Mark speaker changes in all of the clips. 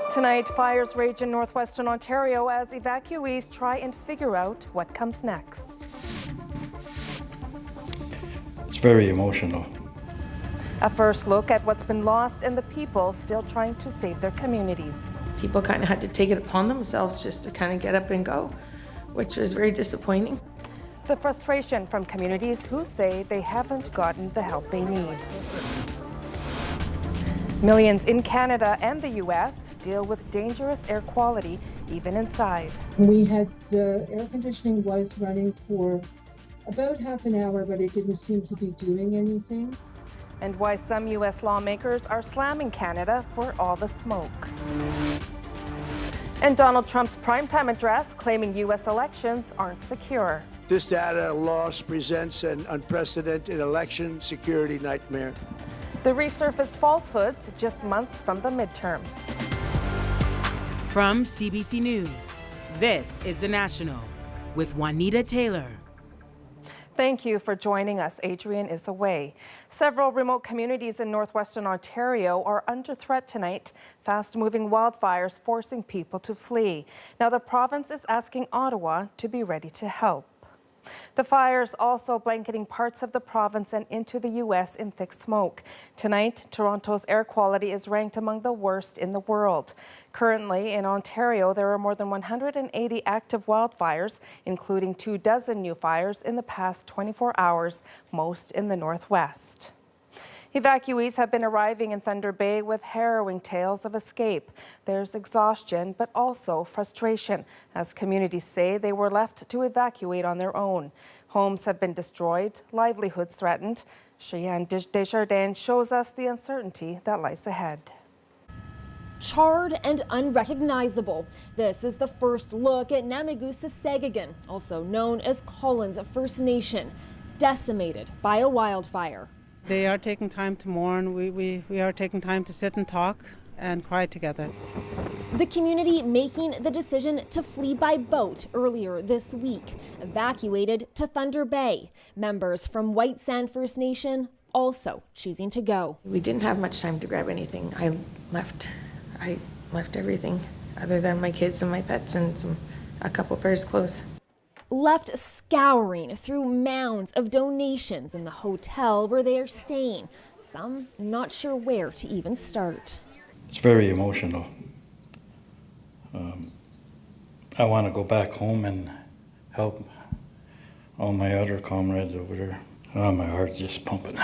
Speaker 1: Tonight, fires rage in northwestern Ontario as evacuees try and figure out what comes next.
Speaker 2: It's very emotional.
Speaker 1: A first look at what's been lost and the people still trying to save their communities.
Speaker 3: People kind of had to take it upon themselves just to kind of get up and go, which was very disappointing.
Speaker 1: The frustration from communities who say they haven't gotten the help they need. Millions in Canada and the U.S. deal with dangerous air quality, even inside.
Speaker 4: We had the air conditioning was running for about half an hour, but it didn't seem to be doing anything.
Speaker 1: And why some U.S. lawmakers are slamming Canada for all the smoke. And Donald Trump's primetime address claiming U.S. elections aren't secure.
Speaker 5: This data loss presents an unprecedented election security nightmare.
Speaker 1: The resurfaced falsehoods just months from the midterms.
Speaker 6: From CBC News, this is The National with Juanita Taylor.
Speaker 1: Thank you for joining us. Adrian is away. Several remote communities in northwestern Ontario are under threat tonight. Fast-moving wildfires forcing people to flee. Now the province is asking Ottawa to be ready to help. The fires also blanketing parts of the province and into the U.S. in thick smoke. Tonight, Toronto's air quality is ranked among the worst in the world. Currently, in Ontario, there are more than 180 active wildfires, including 24 new fires in the past 24 hours, most in the northwest. Evacuees have been arriving in Thunder Bay with harrowing tales of escape. There's exhaustion, but also frustration, as communities say they were left to evacuate on their own. Homes have been destroyed, livelihoods threatened. Cheyenne Desjardins shows us the uncertainty that lies ahead.
Speaker 7: Charred and unrecognizable. This is the first look at Namigusa-Segagan, also known as Collins First Nation, decimated by a wildfire.
Speaker 8: They are taking time to mourn. We are taking time to sit and talk and cry together.
Speaker 7: The community making the decision to flee by boat earlier this week, evacuated to Thunder Bay. Members from White Sand First Nation also choosing to go.
Speaker 3: We didn't have much time to grab anything. I left everything other than my kids and my pets and a couple pairs of clothes.
Speaker 7: Left scouring through mounds of donations in the hotel where they are staying. Some not sure where to even start.
Speaker 2: It's very emotional. I want to go back home and help all my other comrades over there. Oh, my heart's just pumping.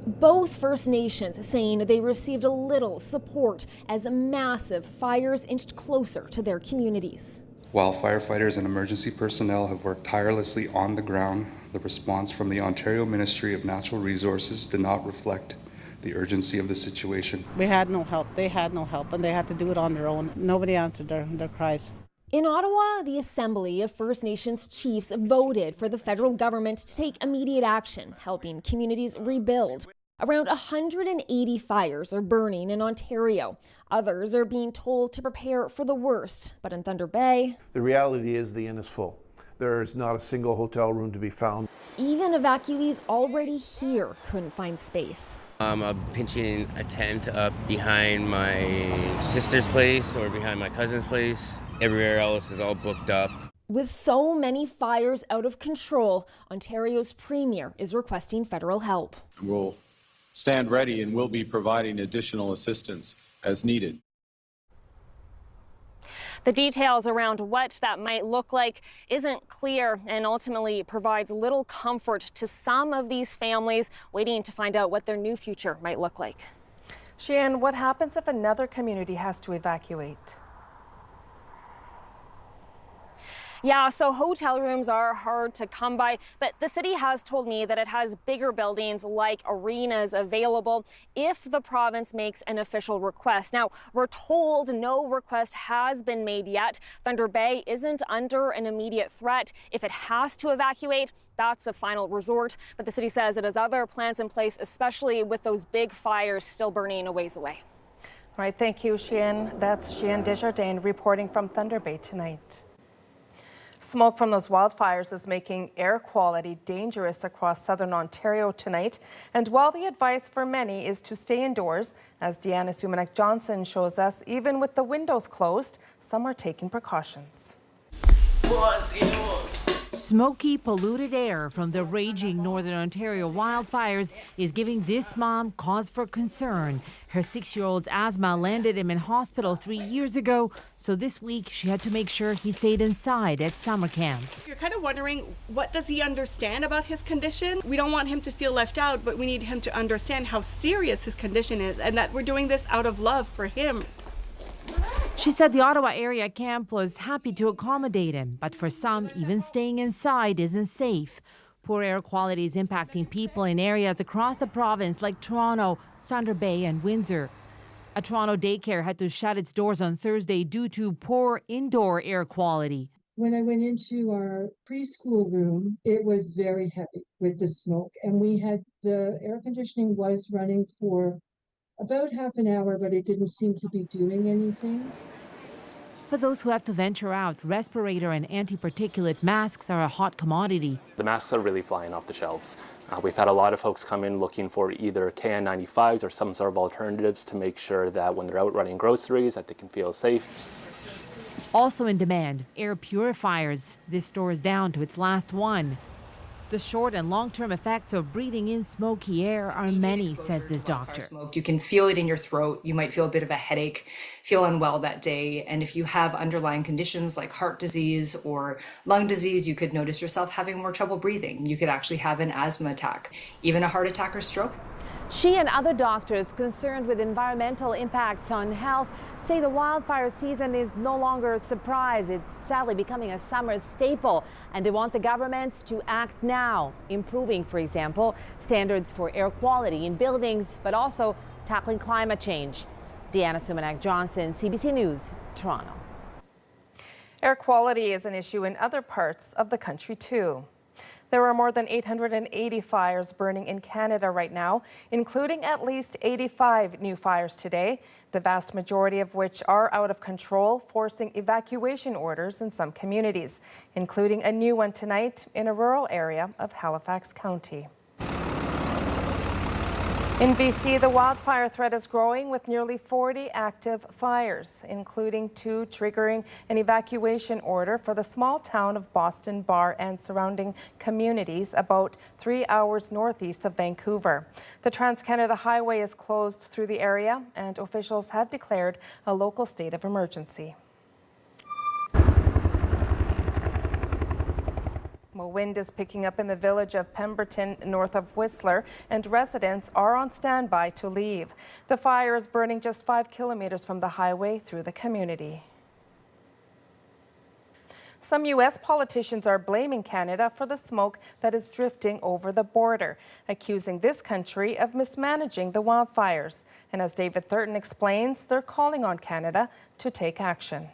Speaker 7: Both First Nations saying they received a little support as massive fires inched closer to their communities.
Speaker 9: While firefighters and emergency personnel have worked tirelessly on the ground, the response from the Ontario Ministry of Natural Resources did not reflect the urgency of the situation.
Speaker 8: We had no help. They had no help, and they had to do it on their own. Nobody answered their cries.
Speaker 7: In Ottawa, the Assembly of First Nations Chiefs voted for the federal government to take immediate action, helping communities rebuild. Around 180 fires are burning in Ontario. Others are being told to prepare for the worst. But in Thunder Bay,
Speaker 10: the reality is the inn is full. There is not a single hotel room to be found.
Speaker 7: Even evacuees already here couldn't find space.
Speaker 11: I'm pitching a tent up behind my sister's place or behind my cousin's place. Everywhere else is all booked up.
Speaker 7: With so many fires out of control, Ontario's Premier is requesting federal help.
Speaker 12: We'll stand ready and will be providing additional assistance as needed.
Speaker 13: The details around what that might look like isn't clear and ultimately provides little comfort to some of these families waiting to find out what their new future might look like.
Speaker 1: Cheyenne, what happens if another community has to evacuate?
Speaker 13: Yeah, so hotel rooms are hard to come by, but the city has told me that it has bigger buildings like arenas available if the province makes an official request. Now, we're told no request has been made yet. Thunder Bay isn't under an immediate threat. If it has to evacuate, that's a final resort. But the city says it has other plans in place, especially with those big fires still burning a ways away.
Speaker 1: All right, thank you, Cheyenne. That's Cheyenne Desjardins reporting from Thunder Bay tonight. Smoke from those wildfires is making air quality dangerous across southern Ontario tonight. And while the advice for many is to stay indoors, as Deanna Sumanek-Johnson shows us, even with the windows closed, some are taking precautions.
Speaker 14: Smoky, polluted air from the raging Northern Ontario wildfires is giving this mom cause for concern. Her 6-year-old's asthma landed him in hospital 3 years ago, so this week she had to make sure he stayed inside at summer camp.
Speaker 15: You're kind of wondering, what does he understand about his condition? We don't want him to feel left out, but we need him to understand how serious his condition is and that we're doing this out of love for him.
Speaker 14: She said the Ottawa area camp was happy to accommodate him, but for some, even staying inside isn't safe. Poor air quality is impacting people in areas across the province like Toronto, Thunder Bay, and Windsor. A Toronto daycare had to shut its doors on Thursday due to poor indoor air quality.
Speaker 4: When I went into our preschool room, it was very heavy with the smoke, and the air conditioning was running for about half an hour, but it didn't seem to be doing anything.
Speaker 14: For those who have to venture out, respirator and anti-particulate masks are a hot commodity.
Speaker 16: The masks are really flying off the shelves. We've had a lot of folks come in looking for either KN95s or some sort of alternatives to make sure that when they're out running groceries that they can feel safe.
Speaker 14: Also in demand, air purifiers. This store is down to its last one. The short and long-term effects of breathing in smoky air are many, says this doctor.
Speaker 17: Smoke, you can feel it in your throat. You might feel a bit of a headache, feel unwell that day. And if you have underlying conditions like heart disease or lung disease, you could notice yourself having more trouble breathing. You could actually have an asthma attack, even a heart attack or stroke.
Speaker 14: She and other doctors concerned with environmental impacts on health say the wildfire season is no longer a surprise. It's sadly becoming a summer staple, and they want the government to act now, improving, for example, standards for air quality in buildings, but also tackling climate change. Deanna Sumanek-Johnson, CBC News, Toronto.
Speaker 1: Air quality is an issue in other parts of the country too. There are more than 880 fires burning in Canada right now, including at least 85 new fires today, the vast majority of which are out of control, forcing evacuation orders in some communities, including a new one tonight in a rural area of Halifax County. In BC, the wildfire threat is growing with nearly 40 active fires, including 2 triggering an evacuation order for the small town of Boston Bar and surrounding communities about 3 hours northeast of Vancouver. The Trans-Canada Highway is closed through the area, and officials have declared a local state of emergency. Wind is picking up in the village of Pemberton, north of Whistler, and residents are on standby to leave. The fire is burning just 5 kilometers from the highway through the community. Some U.S. politicians are blaming Canada for the smoke that is drifting over the border, accusing this country of mismanaging the wildfires. And as David Thurton explains, they're calling on Canada to take action.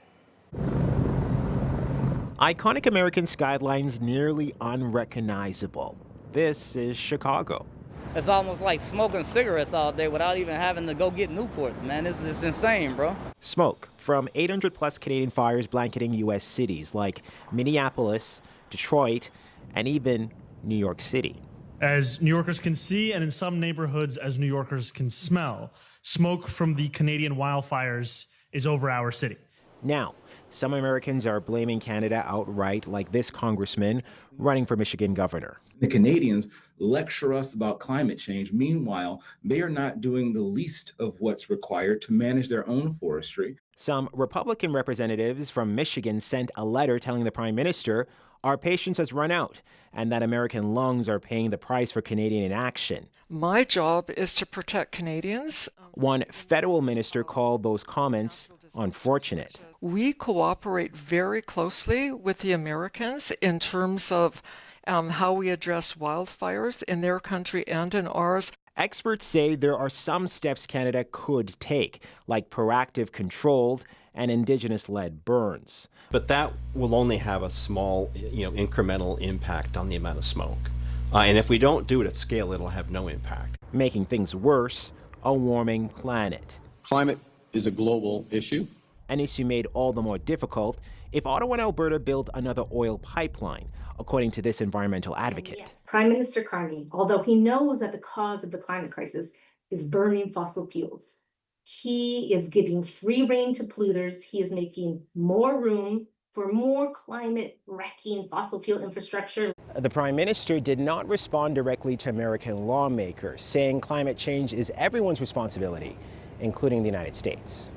Speaker 18: Iconic American skylines nearly unrecognizable. This is Chicago.
Speaker 19: It's almost like smoking cigarettes all day without even having to go get Newports, man. It's insane, bro.
Speaker 18: Smoke from 800 plus Canadian fires blanketing U.S. cities like Minneapolis, Detroit, and even New York City.
Speaker 20: As New Yorkers can see, and in some neighborhoods as New Yorkers can smell, smoke from the Canadian wildfires is over our city.
Speaker 18: Now, some Americans are blaming Canada outright, like this congressman running for Michigan governor.
Speaker 21: The Canadians lecture us about climate change. Meanwhile, they are not doing the least of what's required to manage their own forestry.
Speaker 18: Some Republican representatives from Michigan sent a letter telling the Prime Minister our patience has run out and that American lungs are paying the price for Canadian inaction.
Speaker 22: My job is to protect Canadians.
Speaker 18: One federal minister called those comments unfortunate.
Speaker 22: We cooperate very closely with the Americans in terms of how we address wildfires in their country and in ours.
Speaker 18: Experts say there are some steps Canada could take, like proactive, controlled, and Indigenous-led burns.
Speaker 23: But that will only have a small, incremental impact on the amount of smoke. And if we don't do it at scale, it'll have no impact.
Speaker 18: Making things worse, a warming planet.
Speaker 12: Climate is a global issue.
Speaker 18: an issue made all the more difficult if Ottawa and Alberta build another oil pipeline, according to this environmental advocate.
Speaker 3: Prime Minister Carney, although he knows that the cause of the climate crisis is burning fossil fuels, he is giving free rein to polluters. He is making more room for more climate-wrecking fossil fuel infrastructure.
Speaker 18: The Prime Minister did not respond directly to American lawmakers, saying climate change is everyone's responsibility, including the United States.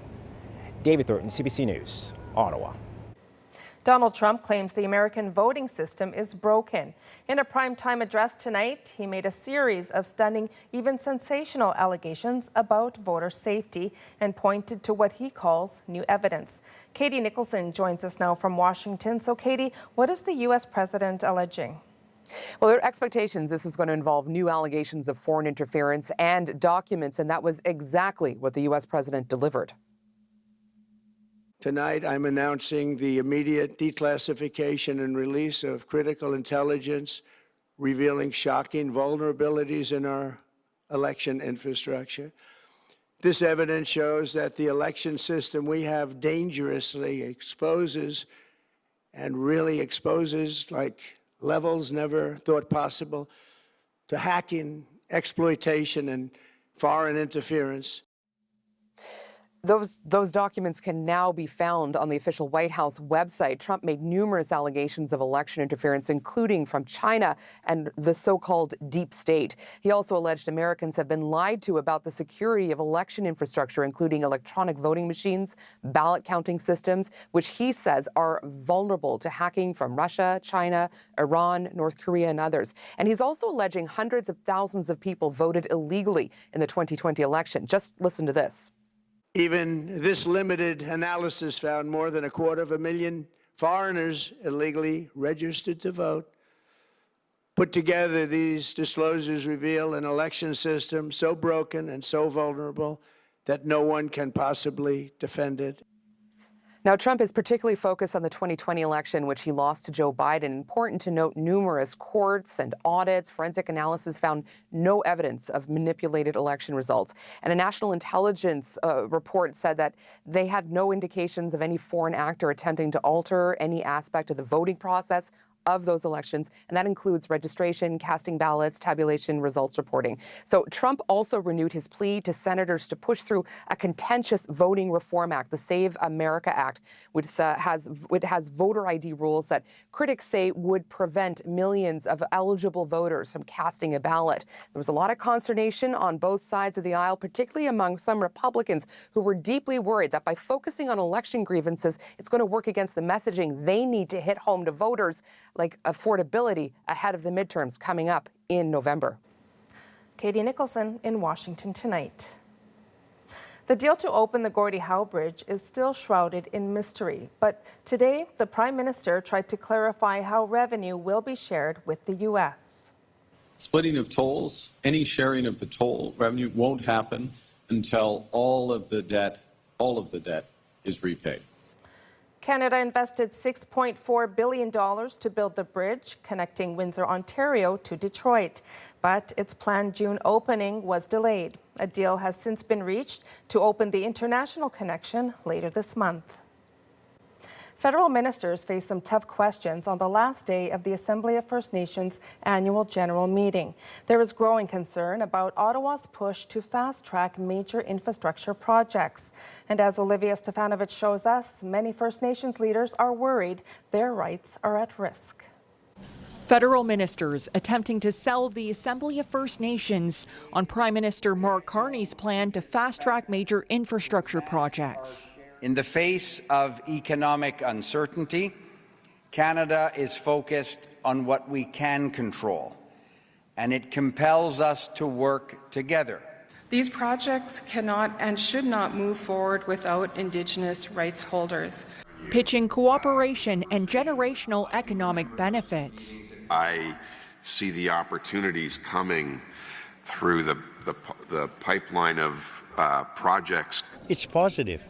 Speaker 18: David Thornton, CBC News, Ottawa.
Speaker 1: Donald Trump claims the American voting system is broken. In a primetime address tonight, he made a series of stunning, even sensational allegations about voter safety and pointed to what he calls new evidence. Katie Nicholson joins us now from Washington. So, Katie, what is the U.S. president alleging?
Speaker 5: Well, there are expectations this was going to involve new allegations of foreign interference and documents, and that was exactly what the U.S. president delivered.
Speaker 6: Tonight, I'm announcing the immediate declassification and release of critical intelligence revealing shocking vulnerabilities in our election infrastructure. This evidence shows that the election system we have dangerously exposes like levels never thought possible to hacking, exploitation, and foreign interference.
Speaker 5: Those documents can now be found on the official White House website. Trump made numerous allegations of election interference, including from China and the so-called deep state. He also alleged Americans have been lied to about the security of election infrastructure, including electronic voting machines, ballot counting systems, which he says are vulnerable to hacking from Russia, China, Iran, North Korea, and others. And he's also alleging hundreds of thousands of people voted illegally in the 2020 election. Just listen to this.
Speaker 6: Even this limited analysis found more than 250,000 foreigners illegally registered to vote. Put together, these disclosures reveal an election system so broken and so vulnerable that no one can possibly defend it.
Speaker 5: Now, Trump is particularly focused on the 2020 election, which he lost to Joe Biden. Important to note, numerous courts and audits, forensic analysis found no evidence of manipulated election results. And a national intelligence report said that they had no indications of any foreign actor attempting to alter any aspect of the voting process of those elections, and that includes registration, casting ballots, tabulation, results reporting. So Trump also renewed his plea to senators to push through a contentious voting reform act, the Save America Act, which has voter ID rules that critics say would prevent millions of eligible voters from casting a ballot. There was a lot of consternation on both sides of the aisle, particularly among some Republicans who were deeply worried that by focusing on election grievances, it's going to work against the messaging they need to hit home to voters, like affordability ahead of the midterms coming up in November.
Speaker 1: Katie Nicholson in Washington tonight. The deal to open the Gordie Howe Bridge is still shrouded in mystery, but today the Prime Minister tried to clarify how revenue will be shared with the U.S.
Speaker 12: Splitting of tolls, any sharing of the toll revenue won't happen until all of the debt is repaid.
Speaker 1: Canada invested $6.4 billion to build the bridge connecting Windsor, Ontario to Detroit, but its planned June opening was delayed. A deal has since been reached to open the international connection later this month. Federal ministers face some tough questions on the last day of the Assembly of First Nations annual general meeting. There is growing concern about Ottawa's push to fast-track major infrastructure projects. And as Olivia Stefanovich shows us, many First Nations leaders are worried their rights are at risk.
Speaker 24: Federal ministers attempting to sell the Assembly of First Nations on Prime Minister Mark Carney's plan to fast-track major infrastructure projects.
Speaker 25: In the face of economic uncertainty, Canada is focused on what we can control, and it compels us to work together.
Speaker 26: These projects cannot and should not move forward without Indigenous rights holders.
Speaker 24: Pitching cooperation and generational economic benefits.
Speaker 27: I see the opportunities coming through the pipeline of projects.
Speaker 28: It's positive.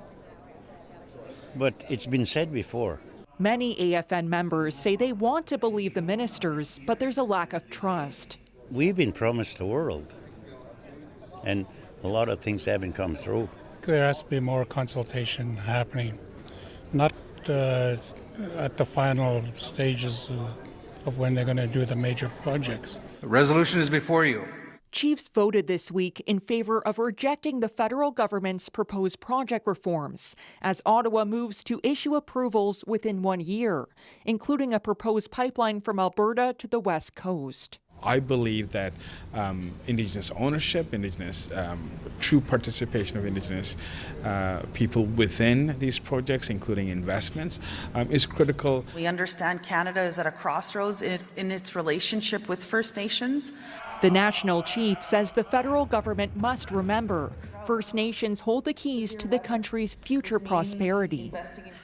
Speaker 28: But it's been said before.
Speaker 24: Many AFN members say they want to believe the ministers, but there's a lack of trust.
Speaker 28: We've been promised the world, and a lot of things haven't come through.
Speaker 29: There has to be more consultation happening
Speaker 2: not at the final stages of when they're going to do the major projects.
Speaker 7: The resolution is before you.
Speaker 24: Chiefs voted this week in favor of rejecting the federal government's proposed project reforms as Ottawa moves to issue approvals within 1 year, including a proposed pipeline from Alberta to the West Coast.
Speaker 8: I believe that Indigenous ownership, true participation of Indigenous people within these projects, including investments, is critical.
Speaker 9: We understand Canada is at a crossroads in its relationship with First Nations.
Speaker 24: The national chief says the federal government must remember First Nations hold the keys to the country's future prosperity.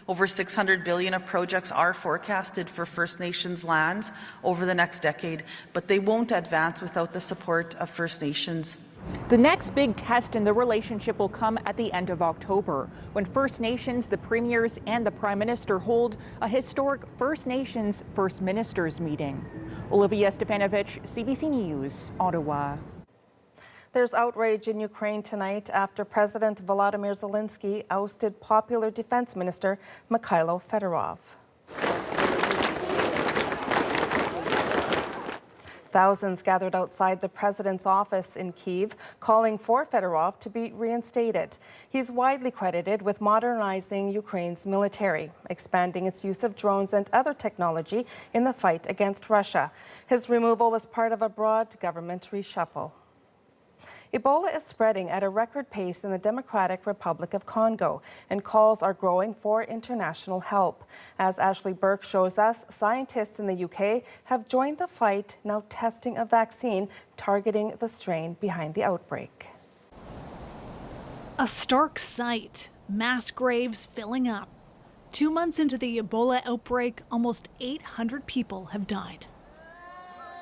Speaker 9: Over $600 billion of projects are forecasted for First Nations lands over the next decade, but they won't advance without the support of First Nations.
Speaker 24: The next big test in the relationship will come at the end of October, when First Nations, the premiers, and the Prime Minister hold a historic First Nations First Ministers meeting. Olivia Stefanovich, CBC News, Ottawa.
Speaker 1: There's outrage in Ukraine tonight after President Volodymyr Zelensky ousted Popular Defense Minister Mikhailo Fedorov. Thousands gathered outside the president's office in Kyiv, calling for Fedorov to be reinstated. He's widely credited with modernizing Ukraine's military, expanding its use of drones and other technology in the fight against Russia. His removal was part of a broad government reshuffle. Ebola is spreading at a record pace in the Democratic Republic of Congo, and calls are growing for international help. As Ashley Burke shows us, scientists in the UK have joined the fight, now testing a vaccine targeting the strain behind the outbreak.
Speaker 10: A stark sight, mass graves filling up. 2 months into the Ebola outbreak, almost 800 people have died.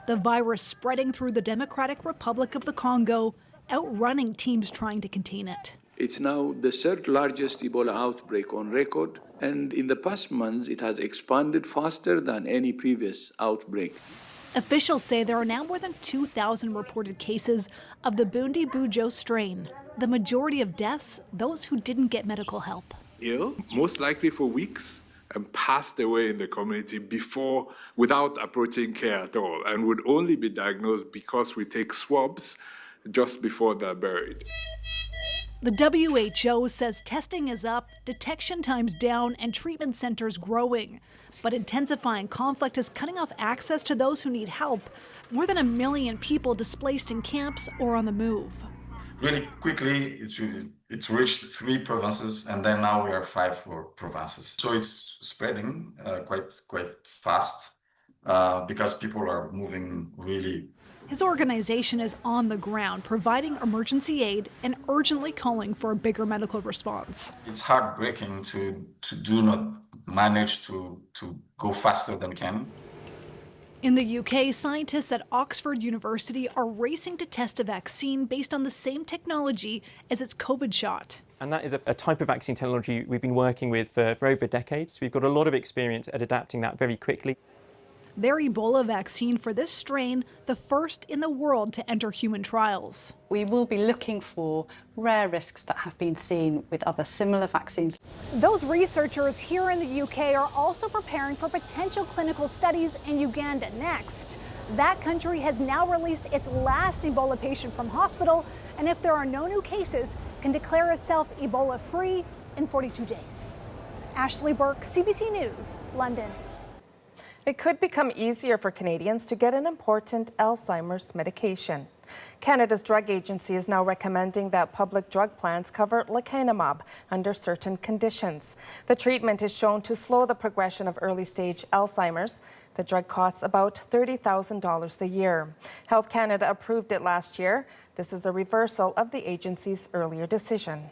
Speaker 10: The virus spreading through the Democratic Republic of the Congo, outrunning teams trying to contain it.
Speaker 11: It's now the third largest Ebola outbreak on record, and in the past months it has expanded faster than any previous outbreak.
Speaker 10: Officials say there are now more than 2,000 reported cases of the Bundi-Bujo strain. The majority of deaths, those who didn't get medical help.
Speaker 13: Ill, most likely for weeks, and passed away in the community without approaching care at all, and would only be diagnosed because we take swabs just before they're buried.
Speaker 10: The WHO says testing is up, detection times down, and treatment centers growing. But intensifying conflict is cutting off access to those who need help. More than 1 million people displaced in camps or on the move.
Speaker 15: Really quickly, it's reached 3 provinces, and then now we are 5 provinces. So it's spreading quite fast because people are moving really.
Speaker 10: His organization is on the ground, providing emergency aid and urgently calling for a bigger medical response.
Speaker 15: It's heartbreaking to do not manage to go faster than can.
Speaker 10: In the UK, scientists at Oxford University are racing to test a vaccine based on the same technology as its COVID shot.
Speaker 29: And that is a type of vaccine technology we've been working with for over decades. We've got a lot of experience at adapting that very quickly.
Speaker 10: Their Ebola vaccine for this strain, the first in the world to enter human trials.
Speaker 30: We will be looking for rare risks that have been seen with other similar vaccines.
Speaker 10: Those researchers here in the UK are also preparing for potential clinical studies in Uganda next. That country has now released its last Ebola patient from hospital, and if there are no new cases, can declare itself Ebola-free in 42 days. Ashley Burke, CBC News, London.
Speaker 1: It could become easier for Canadians to get an important Alzheimer's medication. Canada's drug agency is now recommending that public drug plans cover lecanemab under certain conditions. The treatment is shown to slow the progression of early-stage Alzheimer's. The drug costs about $30,000 a year. Health Canada approved it last year. This is a reversal of the agency's earlier decision.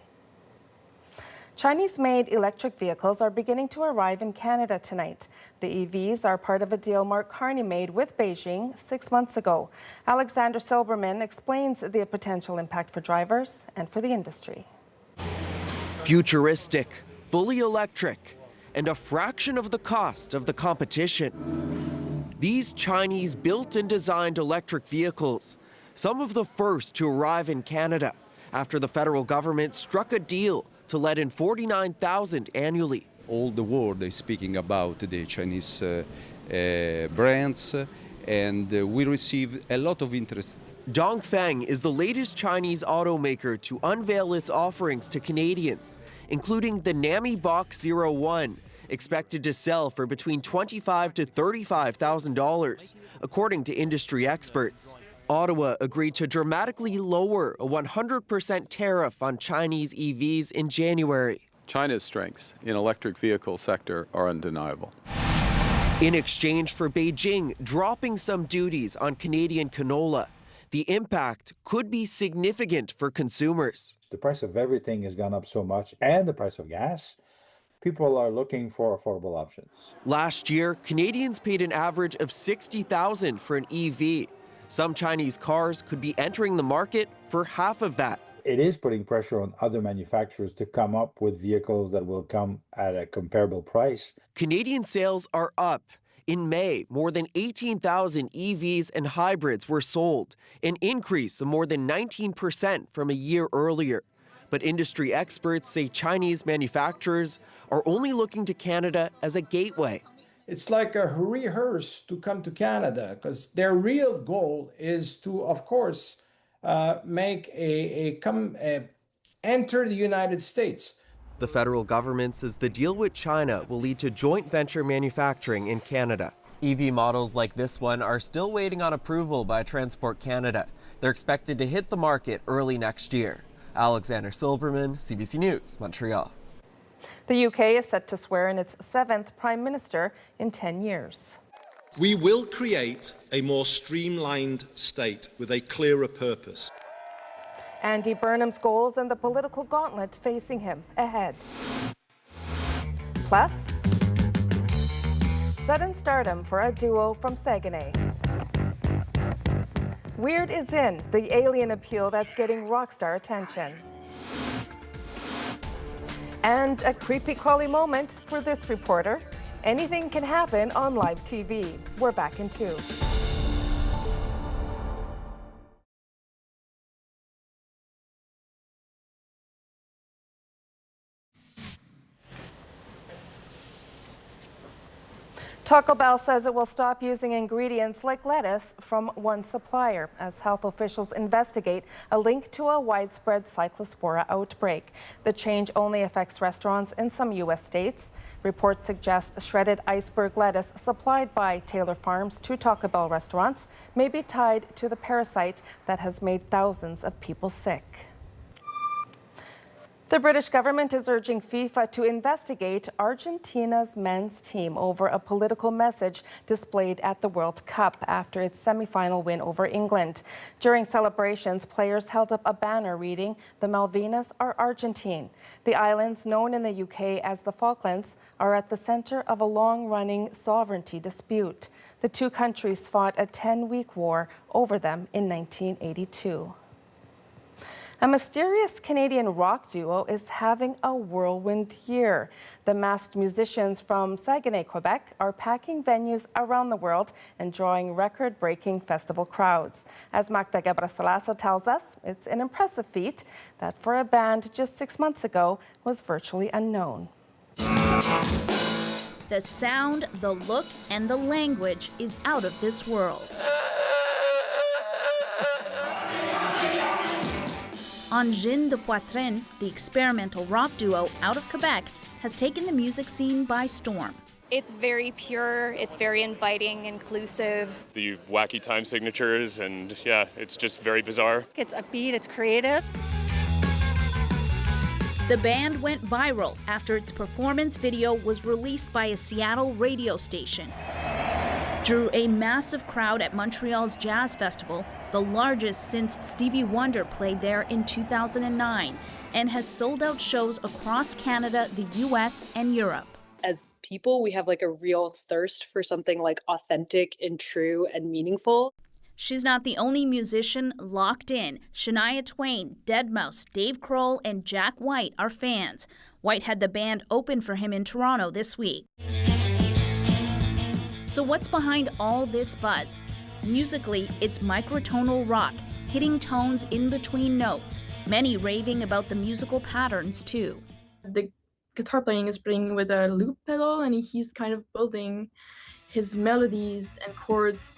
Speaker 1: Chinese-made electric vehicles are beginning to arrive in Canada tonight. The EVs are part of a deal Mark Carney made with Beijing 6 months ago. Alexander Silberman explains the potential impact for drivers and for the industry.
Speaker 31: Futuristic, fully electric, and a fraction of the cost of the competition. These Chinese built and designed electric vehicles, some of the first to arrive in Canada after the federal government struck a deal to let in 49,000 annually.
Speaker 3: All the world is speaking about the Chinese brands, and we receive a lot of interest.
Speaker 31: Dongfeng is the latest Chinese automaker to unveil its offerings to Canadians, including the Nami Box 01, expected to sell for between $25,000 to $35,000, according to industry experts. Ottawa agreed to dramatically lower a 100% tariff on Chinese EVs in January.
Speaker 12: China's strengths in electric vehicle sector are undeniable.
Speaker 31: In exchange for Beijing dropping some duties on Canadian canola, the impact could be significant for consumers.
Speaker 4: The price of everything has gone up so much, and the price of gas. People are looking for affordable options.
Speaker 31: Last year, Canadians paid an average of $60,000 for an EV. Some Chinese cars could be entering the market for half of that.
Speaker 4: It is putting pressure on other manufacturers to come up with vehicles that will come at a comparable price.
Speaker 31: Canadian sales are up. In May, more than 18,000 EVs and hybrids were sold, an increase of more than 19% from a year earlier. But industry experts say Chinese manufacturers are only looking to Canada as a gateway.
Speaker 7: It's like a rehearse to come to Canada, because their real goal is to, of course, enter the United States.
Speaker 31: The federal government says the deal with China will lead to joint venture manufacturing in Canada. EV models like this one are still waiting on approval by Transport Canada. They're expected to hit the market early next year. Alexander Silberman, CBC News, Montreal.
Speaker 1: The UK is set to swear in its 7th Prime Minister in 10 years.
Speaker 14: We will create a more streamlined state with a clearer purpose.
Speaker 1: Andy Burnham's goals and the political gauntlet facing him ahead. Plus, sudden stardom for a duo from Saguenay. Weird is in, the alien appeal that's getting rock star attention. And a creepy crawly moment for this reporter. Anything can happen on live TV. We're back in 2. Taco Bell says it will stop using ingredients like lettuce from one supplier as health officials investigate a link to a widespread cyclospora outbreak. The change only affects restaurants in some U.S. states. Reports suggest shredded iceberg lettuce supplied by Taylor Farms to Taco Bell restaurants may be tied to the parasite that has made thousands of people sick. The British government is urging FIFA to investigate Argentina's men's team over a political message displayed at the World Cup after its semi-final win over England. During celebrations, players held up a banner reading, "The Malvinas are Argentine." The islands, known in the UK as the Falklands, are at the center of a long-running sovereignty dispute. The two countries fought a 10-week war over them in 1982. A mysterious Canadian rock duo is having a whirlwind year. The masked musicians from Saguenay, Quebec, are packing venues around the world and drawing record-breaking festival crowds. As Magda Gebrasalasa tells us, it's an impressive feat that for a band just 6 months ago was virtually unknown.
Speaker 16: The sound, the look, and the language is out of this world. Angine de Poitrine, the experimental rock duo out of Quebec, has taken the music scene by storm.
Speaker 17: It's very pure, it's very inviting, inclusive.
Speaker 19: The wacky time signatures, and yeah, it's just very bizarre.
Speaker 17: It's upbeat, it's creative.
Speaker 16: The band went viral after its performance video was released by a Seattle radio station. Drew a massive crowd at Montreal's Jazz Festival, the largest since Stevie Wonder played there in 2009, and has sold out shows across Canada, the US, and Europe.
Speaker 20: As people, we have like a real thirst for something like authentic and true and meaningful.
Speaker 16: She's not the only musician locked in. Shania Twain, Deadmau5, Dave Grohl, and Jack White are fans. White had the band open for him in Toronto this week. So what's behind all this buzz? Musically, it's microtonal rock, hitting tones in between notes, many raving about the musical patterns too.
Speaker 20: The
Speaker 2: guitar playing is playing with a loop pedal, and he's kind of building his melodies and chords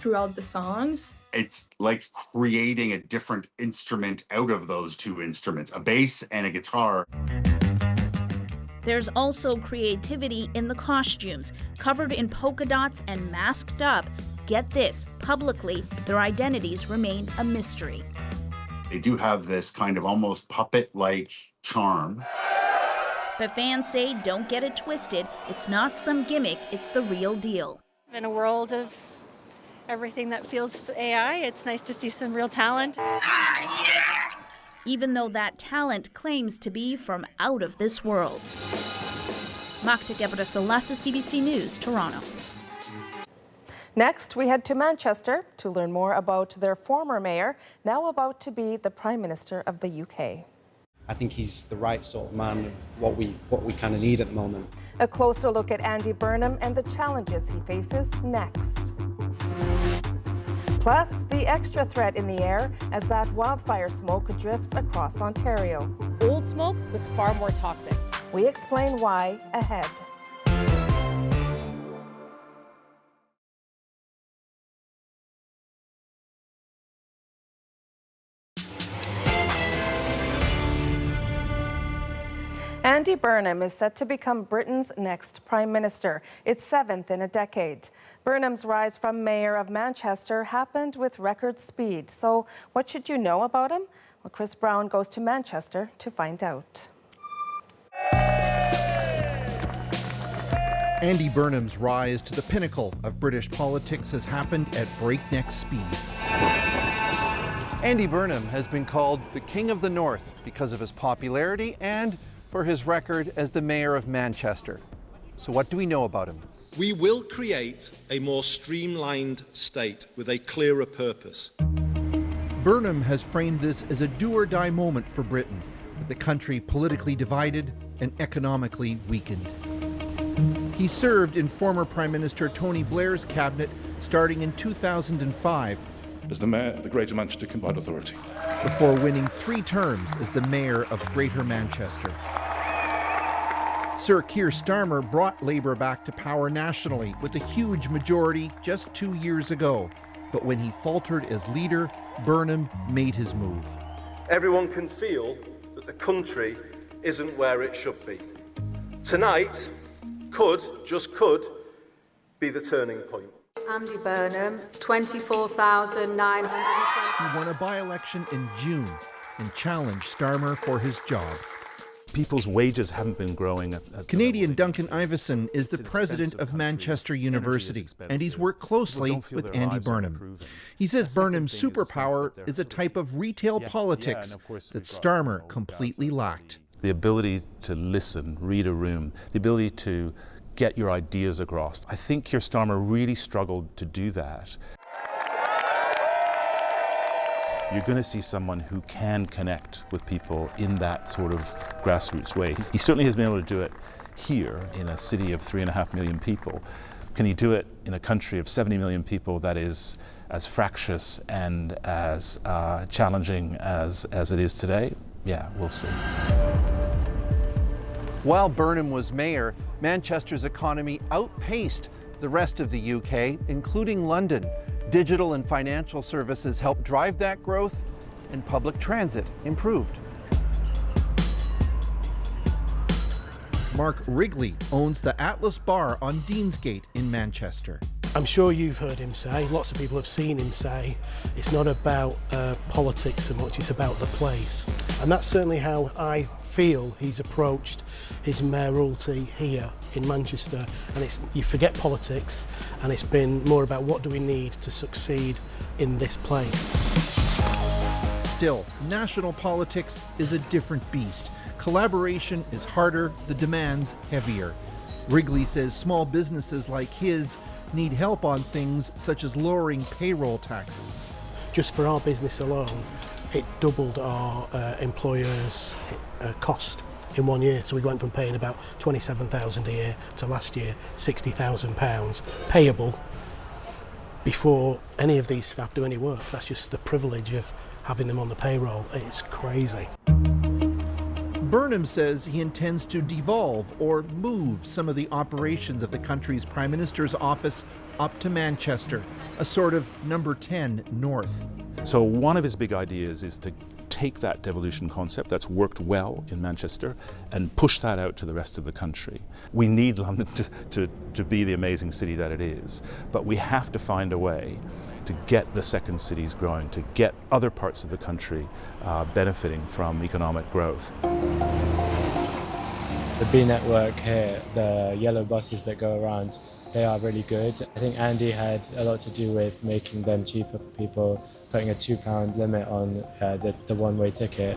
Speaker 2: throughout the songs.
Speaker 5: It's like creating a different instrument out of those two instruments, a bass and a guitar.
Speaker 16: There's also creativity in the costumes. Covered in polka dots and masked up, get this, publicly, their identities remain a mystery.
Speaker 5: They do have this kind of almost puppet-like charm.
Speaker 16: But fans say, don't get it twisted, it's not some gimmick, it's the real deal.
Speaker 6: In a world of everything that feels AI, it's nice to see some real talent.
Speaker 16: Even though that talent claims to be from out of this world. Magda Gebre-Selassie, CBC News, Toronto.
Speaker 1: Next, we head to Manchester to learn more about their former mayor, now about to be the Prime Minister of the UK.
Speaker 18: I think he's the right sort of man, what we kind of need at the moment.
Speaker 1: A closer look at Andy Burnham and the challenges he faces next. Plus, the extra threat in the air as that wildfire smoke drifts across Ontario.
Speaker 21: Old smoke was far more toxic.
Speaker 1: We explain why ahead. Andy Burnham is set to become Britain's next Prime Minister, its 7th in a decade. Burnham's rise from Mayor of Manchester happened with record speed. So what should you know about him? Well, Chris Brown goes to Manchester to find out.
Speaker 22: Andy Burnham's rise to the pinnacle of British politics has happened at breakneck speed. Andy Burnham has been called the King of the North because of his popularity and for his record as the Mayor of Manchester. So what do we know about him?
Speaker 14: We will create a more streamlined state with a clearer purpose.
Speaker 22: Burnham has framed this as a do-or-die moment for Britain, with the country politically divided and economically weakened. He served in former Prime Minister Tony Blair's cabinet starting in 2005
Speaker 23: as the Mayor of the Greater Manchester Combined Authority,
Speaker 22: before winning 3 terms as the Mayor of Greater Manchester. Sir Keir Starmer brought Labour back to power nationally with a huge majority just 2 years ago. But when he faltered as leader, Burnham made his move.
Speaker 25: Everyone can feel that the country isn't where it should be. Tonight just could, be the turning point.
Speaker 26: Andy Burnham, 24,920.
Speaker 22: He won a by-election in June and challenged Starmer for his job.
Speaker 27: People's wages haven't been growing.
Speaker 22: Canadian Duncan Iveson is the president of Manchester University, and he's worked closely with Andy Burnham. He says Burnham's superpower is a type of retail politics that Starmer completely lacked.
Speaker 27: The ability to listen, read a room, the ability to get your ideas across. I think Keir Starmer really struggled to do that. You're going to see someone who can connect with people in that sort of grassroots way. He certainly has been able to do it here in a city of 3.5 million people. Can he do it in a country of 70 million people that is as fractious and as challenging as it is today? Yeah, we'll see.
Speaker 22: While Burnham was mayor, Manchester's economy outpaced the rest of the UK, including London. Digital and financial services helped drive that growth, and public transit improved. Mark Wrigley owns the Atlas Bar on Deansgate in Manchester.
Speaker 28: I'm sure you've heard him say, lots of people have seen him say, it's not about politics so much, it's about the place. And that's certainly how I feel he's approached his mayoralty here in Manchester. And you forget politics, and it's been more about what do we need to succeed in this place.
Speaker 22: Still, national politics is a different beast. Collaboration is harder, the demands heavier. Wrigley says small businesses like his need help on things such as lowering payroll taxes.
Speaker 28: Just for our business alone, it doubled our employers' cost in 1 year. So we went from paying about £27,000 a year to last year £60,000 payable before any of these staff do any work. That's just the privilege of having them on the payroll. It's crazy.
Speaker 22: Burnham says he intends to devolve or move some of the operations of the country's Prime Minister's office up to Manchester, a sort of number 10 north.
Speaker 27: So one of his big ideas is to take that devolution concept that's worked well in Manchester and push that out to the rest of the country. We need London to be the amazing city that it is, but we have to find a way to get the second cities growing, to get other parts of the country benefiting from economic growth.
Speaker 3: The B network here, the yellow buses that go around, they are really good. I think Andy had a lot to do with making them cheaper for people, putting a £2 limit on the one-way ticket.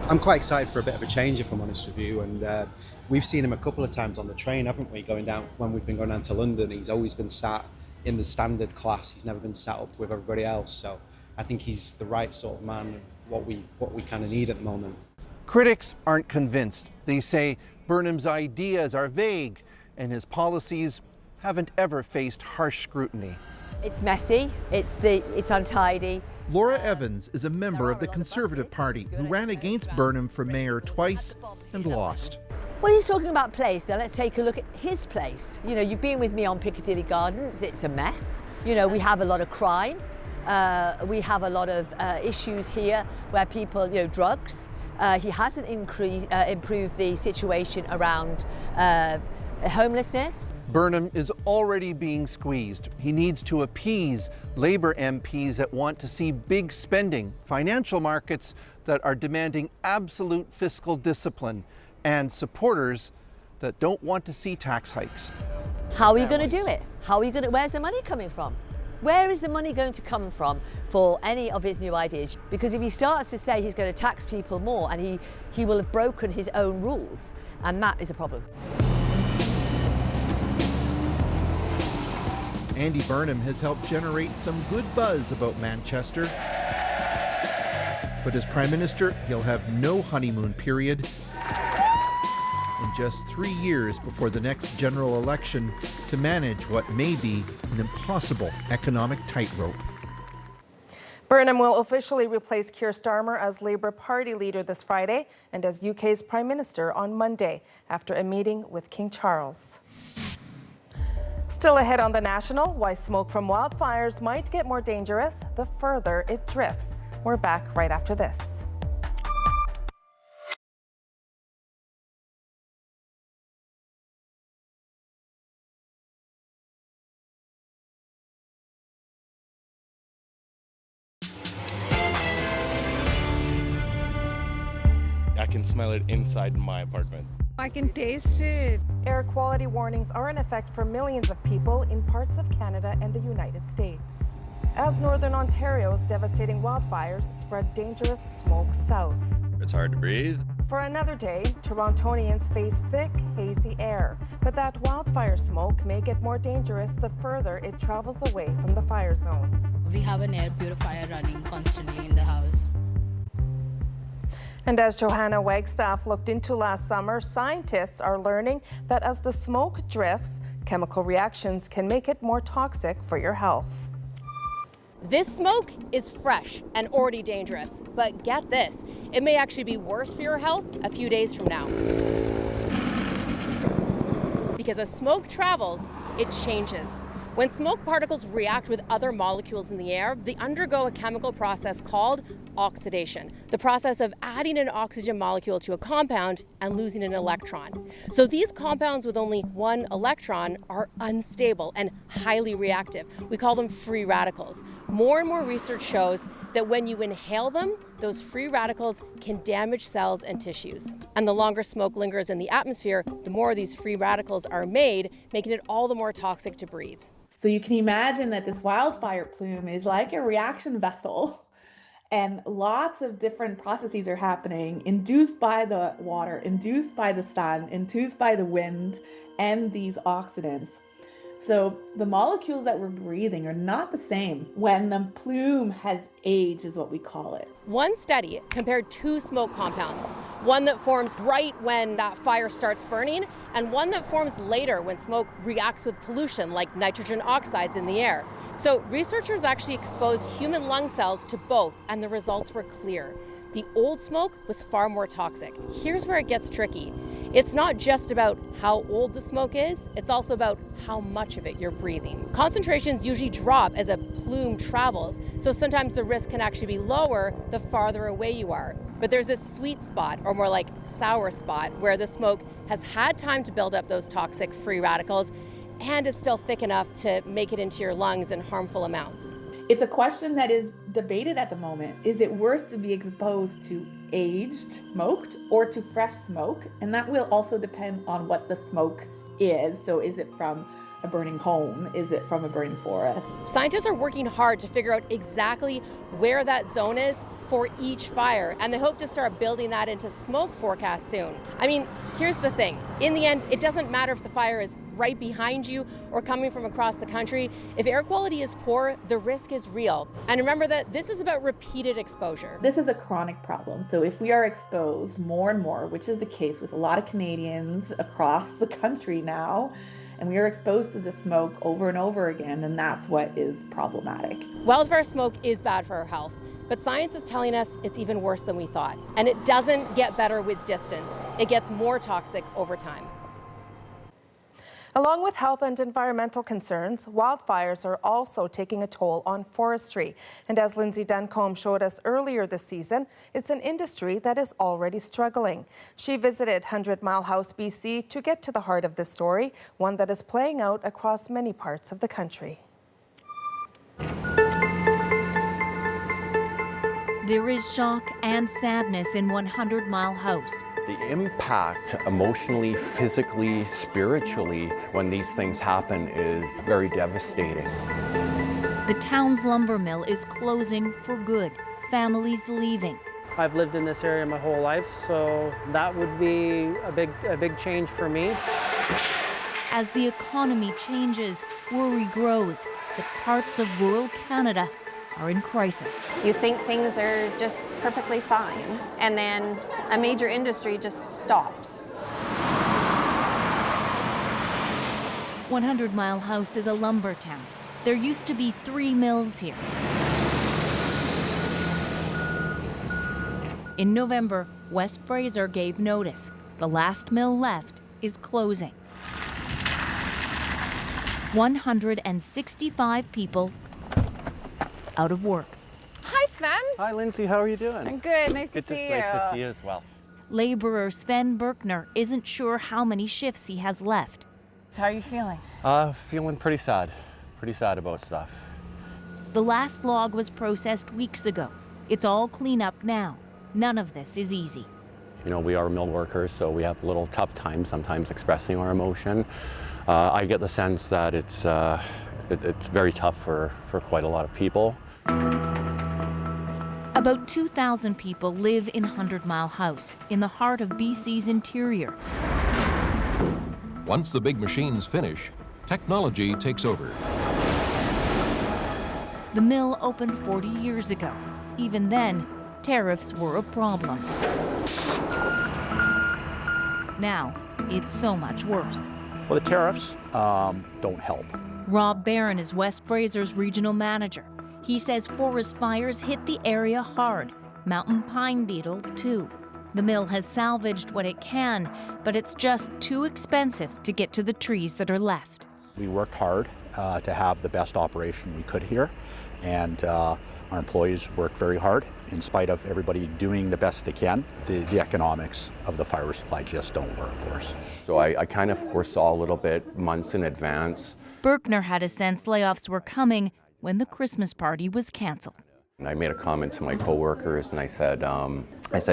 Speaker 18: I'm quite excited for a bit of a change, if I'm honest with you, and we've seen him a couple of times on the train, haven't we, going down, when we've been going down to London. He's always been sat in the standard class. He's never been sat up with everybody else, so I think he's the right sort of man, what we kind of need at the moment.
Speaker 22: Critics aren't convinced. They say Burnham's ideas are vague and his policies haven't ever faced harsh scrutiny.
Speaker 31: It's messy, it's untidy.
Speaker 22: Laura Evans is a member of the Conservative Party who ran against Burnham for mayor twice and lost.
Speaker 31: Well, he's talking about place. Now let's take a look at his place. You know, you've been with me on Piccadilly Gardens. It's a mess. You know, we have a lot of crime. We have a lot of issues here where people, you know, drugs. He hasn't improved the situation around homelessness.
Speaker 22: Burnham is already being squeezed. He needs to appease Labour MPs that want to see big spending, financial markets that are demanding absolute fiscal discipline, and supporters that don't want to see tax hikes.
Speaker 31: How are you going to do it? Where's the money coming from? Where is the money going to come from for any of his new ideas? Because if he starts to say he's going to tax people more, and he will have broken his own rules, and that is a problem.
Speaker 22: Andy Burnham has helped generate some good buzz about Manchester. But as Prime Minister, he'll have no honeymoon period. And just 3 years before the next general election to manage what may be an impossible economic tightrope.
Speaker 1: Burnham will officially replace Keir Starmer as Labour Party leader this Friday and as UK's Prime Minister on Monday after a meeting with King Charles. Still ahead on The National, why smoke from wildfires might get more dangerous the further it drifts. We're back right after this.
Speaker 8: I can smell it inside my apartment.
Speaker 9: I can taste it.
Speaker 1: Air quality warnings are in effect for millions of people in parts of Canada and the United States, as northern Ontario's devastating wildfires spread dangerous smoke south.
Speaker 8: It's hard to breathe.
Speaker 1: For another day, Torontonians face thick, hazy air, but that wildfire smoke may get more dangerous the further it travels away from the fire zone.
Speaker 10: We have an air purifier running constantly in the house.
Speaker 1: And as Johanna Wagstaff looked into last summer, scientists are learning that as the smoke drifts, chemical reactions can make it more toxic for your health.
Speaker 21: This smoke is fresh and already dangerous, but get this, it may actually be worse for your health a few days from now. Because as smoke travels, it changes. When smoke particles react with other molecules in the air, they undergo a chemical process called oxidation, the process of adding an oxygen molecule to a compound and losing an electron. So these compounds with only one electron are unstable and highly reactive. We call them free radicals. More and more research shows that when you inhale them, those free radicals can damage cells and tissues. And the longer smoke lingers in the atmosphere, the more these free radicals are made, making it all the more toxic to breathe.
Speaker 11: So you can imagine that this wildfire plume is like a reaction vessel, and lots of different processes are happening, induced by the water, induced by the sun, induced by the wind, and these oxidants. So the molecules that we're breathing are not the same when the plume has aged, is what we call it.
Speaker 21: One study compared two smoke compounds, one that forms right when that fire starts burning, and one that forms later when smoke reacts with pollution like nitrogen oxides in the air. So researchers actually exposed human lung cells to both, and the results were clear. the old smoke was far more toxic. Here's where it gets tricky. It's not just about how old the smoke is, it's also about how much of it you're breathing. Concentrations usually drop as a plume travels, so sometimes the risk can actually be lower the farther away you are. But there's this sweet spot, or more like sour spot, where the smoke has had time to build up those toxic free radicals and is still thick enough to make it into your lungs in harmful amounts.
Speaker 11: It's a question that is debated at the moment. Is it worse to be exposed to aged smoked or to fresh smoke? And that will also depend on what the smoke is. So is it from a burning home? Is it from a burning forest?
Speaker 21: Scientists are working hard to figure out exactly where that zone is for each fire, and they hope to start building that into smoke forecasts soon. I mean, here's the thing. In the end, it doesn't matter if the fire is right behind you or coming from across the country. If air quality is poor, the risk is real. And remember that this is about repeated exposure.
Speaker 11: This is a chronic problem. So if we are exposed more and more, which is the case with a lot of Canadians across the country now, and we are exposed to the smoke over and over again, then that's what is problematic.
Speaker 21: Wildfire smoke is bad for our health, but science is telling us it's even worse than we thought. And it doesn't get better with distance. It gets more toxic over time.
Speaker 1: Along with health and environmental concerns, wildfires are also taking a toll on forestry. And as Lindsay Duncombe showed us earlier this season, it's an industry that is already struggling. She visited 100 Mile House, BC to get to the heart of this story, one that is playing out across many parts of the country.
Speaker 4: There is shock and sadness in 100 Mile House.
Speaker 7: The impact emotionally, physically, spiritually, when these things happen is very devastating.
Speaker 4: The town's lumber mill is closing for good. Families leaving.
Speaker 12: I've lived in this area my whole life, so that would be a big change for me.
Speaker 4: As the economy changes, worry grows that parts of rural Canada are in crisis.
Speaker 13: You think things are just perfectly fine, and then a major industry just stops.
Speaker 4: 100 Mile House is a lumber town. There used to be 3 mills here. In November, West Fraser gave notice. The last mill left is closing. 165 people out of work.
Speaker 15: Hi, Sven.
Speaker 7: Hi, Lindsay. How are you doing?
Speaker 15: I'm good. Nice to see you.
Speaker 7: Nice to see you as well.
Speaker 4: Laborer Sven Berkner isn't sure how many shifts he has left.
Speaker 15: So how are you feeling?
Speaker 7: Feeling pretty sad. Pretty sad about stuff.
Speaker 4: The last log was processed weeks ago. It's all clean up now. None of this is easy.
Speaker 7: You know, we are mill workers, so we have a little tough time sometimes expressing our emotion. I get the sense that it's very tough for quite a lot of people.
Speaker 4: About 2,000 people live in 100 Mile House, in the heart of BC's interior.
Speaker 17: Once the big machines finish, technology takes over.
Speaker 4: The mill opened 40 years ago. Even then, tariffs were a problem. Now, it's so much worse.
Speaker 19: Well, the tariffs don't help.
Speaker 4: Rob Barron is West Fraser's regional manager. He says forest fires hit the area hard. Mountain pine beetle, too. The mill has salvaged what it can, but it's just too expensive to get to the trees that are left.
Speaker 19: We worked hard to have the best operation we could here, and our employees worked very hard. In spite of everybody doing the best they can, the economics of the fire supply just don't work for us.
Speaker 7: So I kind of foresaw a little bit months in advance.
Speaker 4: Berkner had a sense layoffs were coming when the Christmas party was canceled.
Speaker 7: And I made a comment to my coworkers, and I said,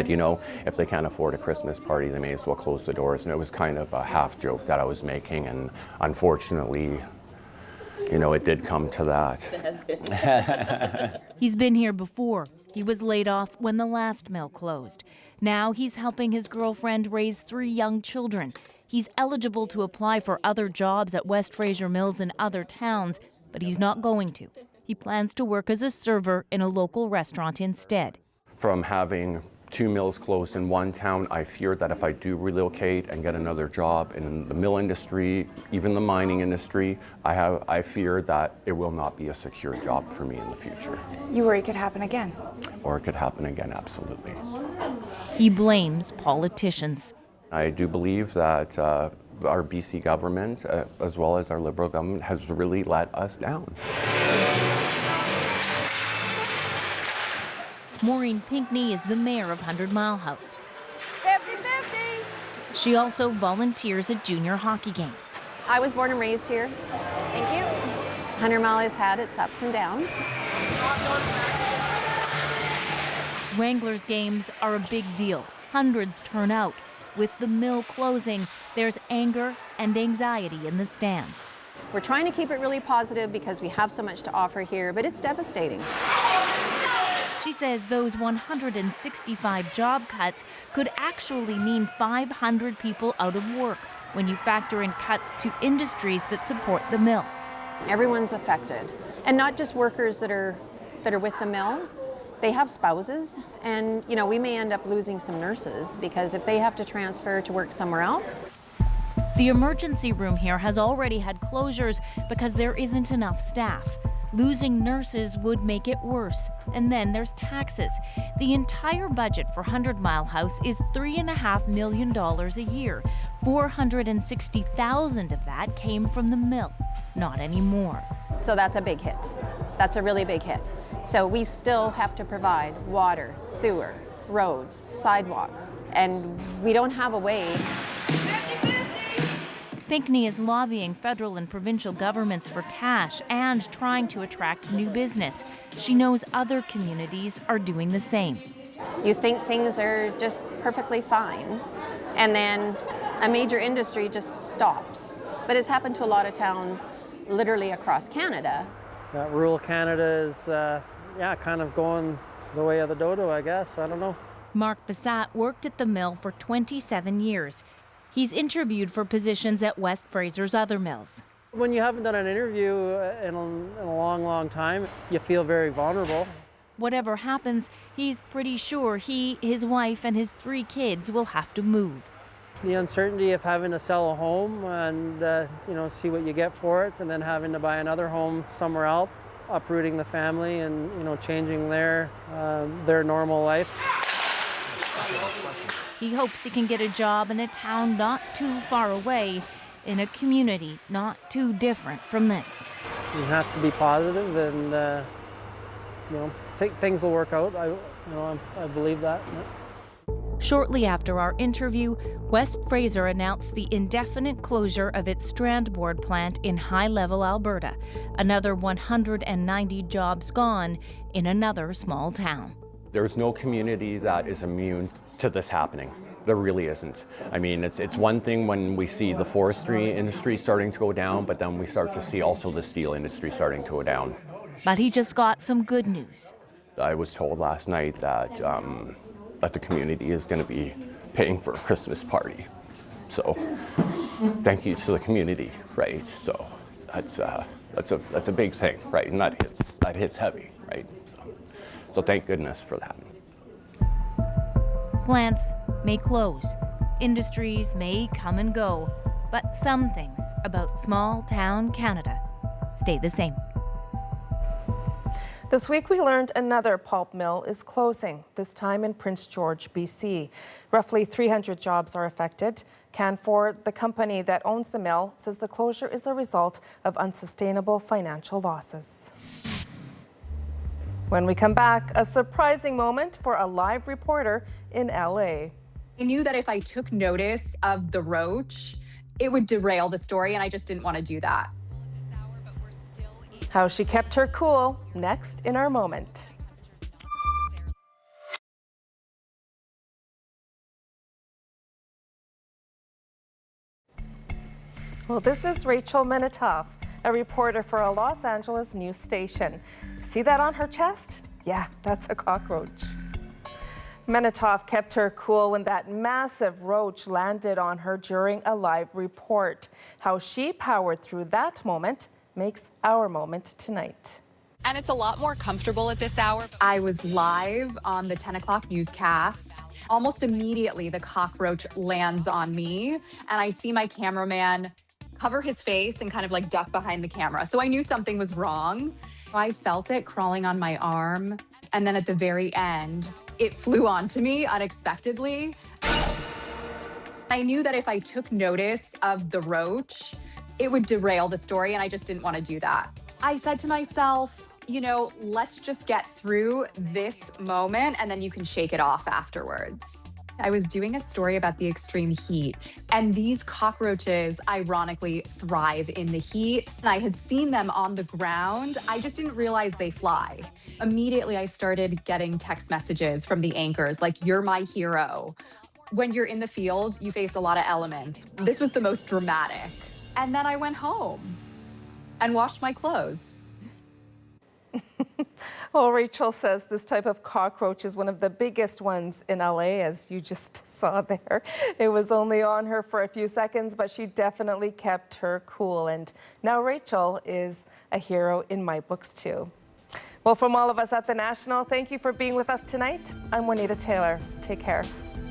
Speaker 7: you know, if they can't afford a Christmas party, they may as well close the doors. And it was kind of a half joke that I was making, and unfortunately, you know, it did come to that.
Speaker 4: He's been here before. He was laid off when the last mill closed. Now he's helping his girlfriend raise 3 young children. He's eligible to apply for other jobs at West Fraser Mills and other towns, but he's not going to. He plans to work as a server in a local restaurant instead.
Speaker 7: From having 2 mills closed in one town. I fear that if I do relocate and get another job in the mill industry, even the mining industry, I fear that it will not be a secure job for me in the future.
Speaker 15: You worry it could happen again?
Speaker 7: Or it could happen again, absolutely.
Speaker 4: He blames politicians.
Speaker 7: I do believe that our BC government, as well as our Liberal government, has really let us down.
Speaker 4: Maureen Pinckney is the mayor of 100 Mile House.
Speaker 13: 50-50.
Speaker 4: She also volunteers at junior hockey games.
Speaker 13: I was born and raised here. Thank you. 100 Mile has had its ups and downs.
Speaker 4: Wranglers games are a big deal. Hundreds turn out. With the mill closing, there's anger and anxiety in the stands.
Speaker 13: We're trying to keep it really positive because we have so much to offer here, but it's devastating.
Speaker 4: She says those 165 job cuts could actually mean 500 people out of work when you factor in cuts to industries that support the mill.
Speaker 13: Everyone's affected, and not just workers that are with the mill. They have spouses, and we may end up losing some nurses because if they have to transfer to work somewhere else.
Speaker 4: The emergency room here has already had closures because there isn't enough staff. Losing nurses would make it worse. And then there's taxes. The entire budget for 100 Mile House is $3.5 million a year. $460,000 of that came from the mill. Not anymore.
Speaker 13: So that's a big hit. That's a really big hit. So we still have to provide water, sewer, roads, sidewalks, and we don't have a way.
Speaker 4: Pinckney is lobbying federal and provincial governments for cash and trying to attract new business. She knows other communities are doing the same.
Speaker 13: You think things are just perfectly fine, and then a major industry just stops. But it's happened to a lot of towns literally across Canada.
Speaker 12: Rural Canada is kind of going the way of the dodo, I guess. I don't know.
Speaker 4: Mark Bassat worked at the mill for 27 years. He's interviewed for positions at West Fraser's other mills.
Speaker 12: When you haven't done an interview in a long, long time, you feel very vulnerable.
Speaker 4: Whatever happens, he's pretty sure he, his wife, and his 3 kids will have to move.
Speaker 12: The uncertainty of having to sell a home and see what you get for it, and then having to buy another home somewhere else, uprooting the family and changing their normal life.
Speaker 4: He hopes he can get a job in a town not too far away, in a community not too different from this.
Speaker 12: You have to be positive, and things will work out. I believe that.
Speaker 4: Shortly after our interview, West Fraser announced the indefinite closure of its strand board plant in High Level, Alberta. Another 190 jobs gone in another small town.
Speaker 7: There's no community that is immune to this happening. There really isn't. I mean, it's one thing when we see the forestry industry starting to go down, but then we start to see also the steel industry starting to go down.
Speaker 4: But he just got some good news.
Speaker 7: I was told last night that the community is going to be paying for a Christmas party. So thank you to the community, right? So that's a big thing, right? And that hits heavy, right? So thank goodness for that.
Speaker 4: Plants may close, industries may come and go, but some things about small town Canada stay the same.
Speaker 1: This week we learned another pulp mill is closing, this time in Prince George, BC. Roughly 300 jobs are affected. Canfor, the company that owns the mill, says the closure is a result of unsustainable financial losses. When we come back, a surprising moment for a live reporter in LA.
Speaker 2: I knew that if I took notice of the roach, it would derail the story, and I just didn't want to do that.
Speaker 1: How she kept her cool, next in our moment. Well, this is Rachel Menitoff, a reporter for a Los Angeles news station. See that on her chest? Yeah, that's a cockroach. Menitoff kept her cool when that massive roach landed on her during a live report. How she powered through that moment makes our moment tonight.
Speaker 15: And it's a lot more comfortable at this hour.
Speaker 2: I was live on the 10 o'clock newscast. Almost immediately, the cockroach lands on me, and I see my cameraman cover his face and kind of like duck behind the camera. So I knew something was wrong. I felt it crawling on my arm, and then at the very end, it flew onto me unexpectedly. I knew that if I took notice of the roach, it would derail the story, and I just didn't want to do that. I said to myself, you know, let's just get through this moment and then you can shake it off afterwards. I was doing a story about the extreme heat, and these cockroaches ironically thrive in the heat. And I had seen them on the ground. I just didn't realize they fly. Immediately, I started getting text messages from the anchors like, "You're my hero." When you're in the field, you face a lot of elements. This was the most dramatic. And then I went home and washed my clothes.
Speaker 1: Well, Rachel says this type of cockroach is one of the biggest ones in LA, as you just saw there. It was only on her for a few seconds, but she definitely kept her cool. And now Rachel is a hero in my books too. Well, from all of us at The National, thank you for being with us tonight. I'm Juanita Taylor. Take care.